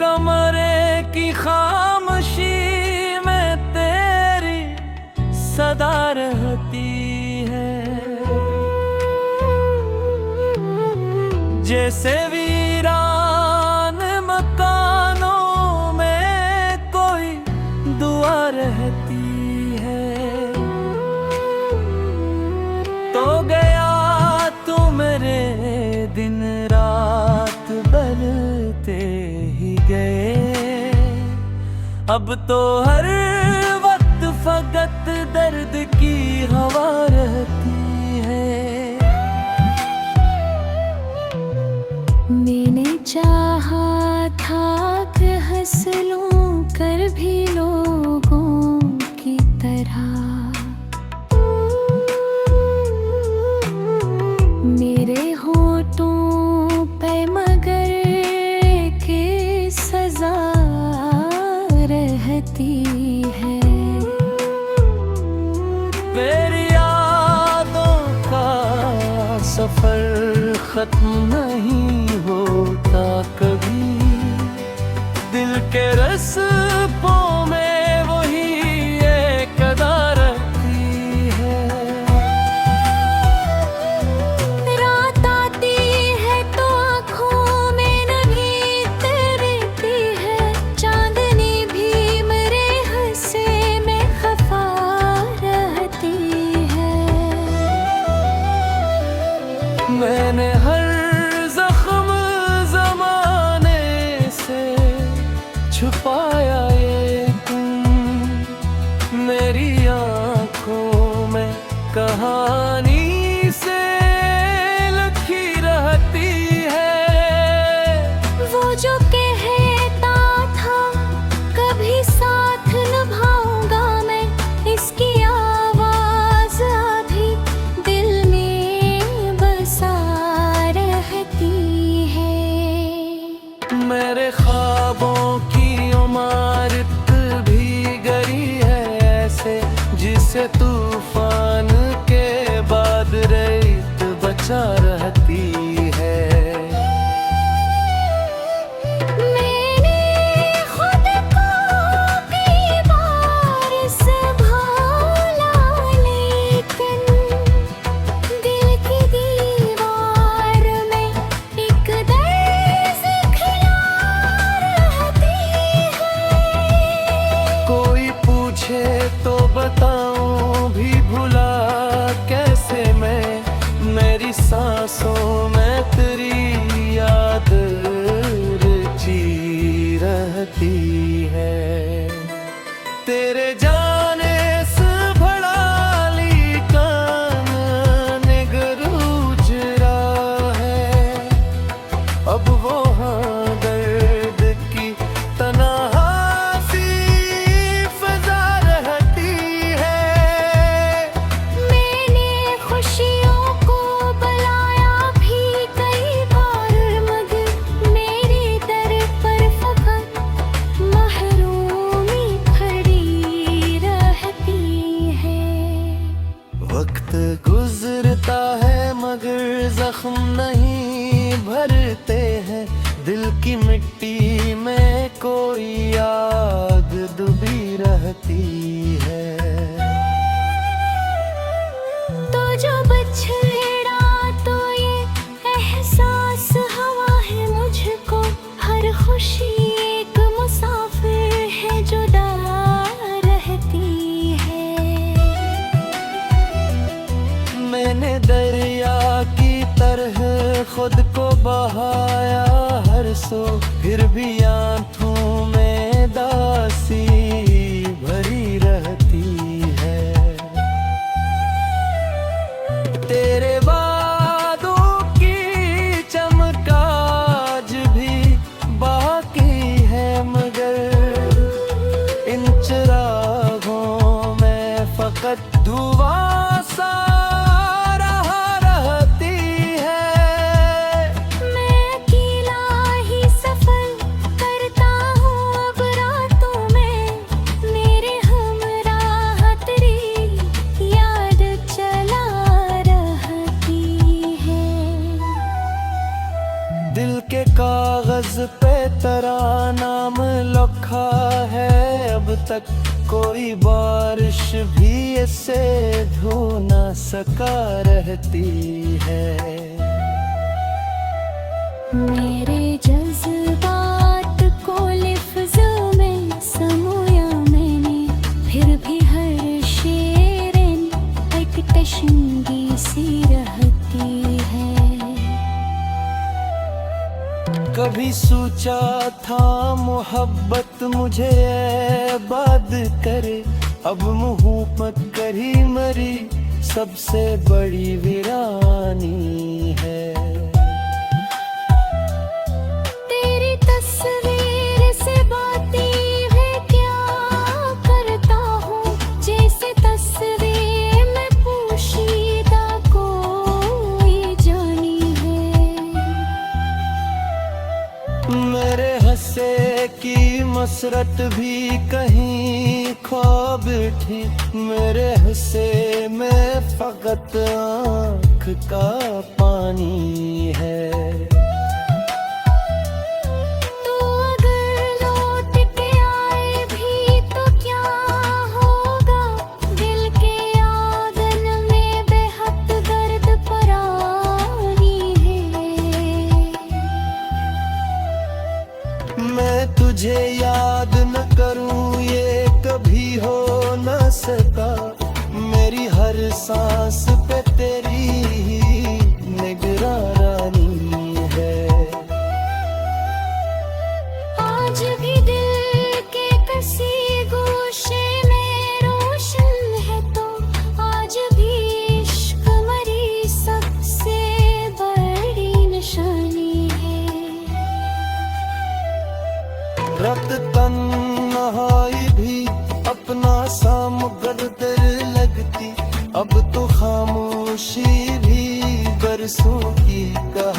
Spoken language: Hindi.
कमरे की खामोशी में तेरी सदा रहती है, जैसे वीरान मकानों में कोई दुआ रहती है। तो गया तू मेरे दिन रात बदलते ही गए, अब तो हर वक्त फकत दर्द की हवा रहती है। मैंने चाहा था कि हंस लूं कर भी लोगों की तरह, मेरे होठों पे मगर के सजा रहती है। मेरी यादों का सफर खत्म नहीं होता कभी, दिल के रस्पों में वही एक अदा रहती है। रात आती है तो आँखों में नमी रहती है, चांदनी भी मेरे हंसे में खफा रहती है। मैंने हर जख्म जमाने से छुपाया ये तुम, मेरी आँखों में कहानी से लिखी रहती है। वो जो कहता था कभी साथ निभाऊंगा मैं, इसकी आवाज अभी दिल में बसा रहती है। मेरे ख्वाबों की इमारत भी गई है ऐसे, जिसे तूफान के बाद रेत बचा रहती है। मैंने खुद को कई बार संभाला, लेकिन दिल की दीवार में एक दर्द खिला रहती है। कोई पूछे तो बताऊं भी भुला कैसे मैं, मेरी सांसों में तेरी याद रची रहती है। तेरे जाने से भड़ाली कान निगरूज रहा है, अब वो हाँ दर्द की तन्हा सी फजा रहती है। मैंने खुशियों को बुलाया भी कई बार, मगर मेरे दर पर फकत महरूमी खड़ी रहती है। वक्त गुजरता है मगर जख्म नहीं भरते हैं, दिल की मिट्टी में कोई याद डूबी रहती है। तो जो बछड़ा तो ये एहसास हवा है मुझको, हर खुशी एक मुसाफिर है जुदा रहती है। मैंने दरिया की तरह खुद को बहाया हर सो, फिर भी आंखों में दासी भरी रहती है। तेरे वादों की चमक आज भी बाकी है, मगर इन चिरागों में फकत धुआं सा रहा रहती है। मैं अकेला ही सफर करता हूँ अब रातों में, मेरे हमराह तेरी याद चला रहती है। दिल के कागज पे नाम लिखा है, अब तक कोई बारिश भी इसे धो ना सका रहती है। मेरे जज्बात को लिफ्ज़ों में समोया मैंने, फिर भी हर शेरन एक तशंगी सी रहती है। कभी सोचा था मोहब्बत मुझे आबाद करे, अब मोहब्बत करी मरी सबसे बड़ी वीरानी है। तेरी तस्वीर से बातें है क्या करता हूँ, जैसे तस्वीर में पोशीदा कोई जानी है। मेरे हंसे की मसरत भी कहीं ख्वाब थी, मेरे हंसे में फकत आँख का पानी है। तो अगर लौट के आए भी तो क्या होगा, दिल के आंगन में बेहद दर्द परानी है। मैं तुझे याद न करूं ये कभी हो न सका, मेरी हर सांस पे तेरी ही निगरानी है। आज भी दिल के किसी गोशे में रोशन है, तो आज भी इश्क मरी सबसे बड़ी निशानी है। रत तन्हाई भी अपना सा मुकद्दर लगती, अब तो खामोशी भी बरसों की कहानी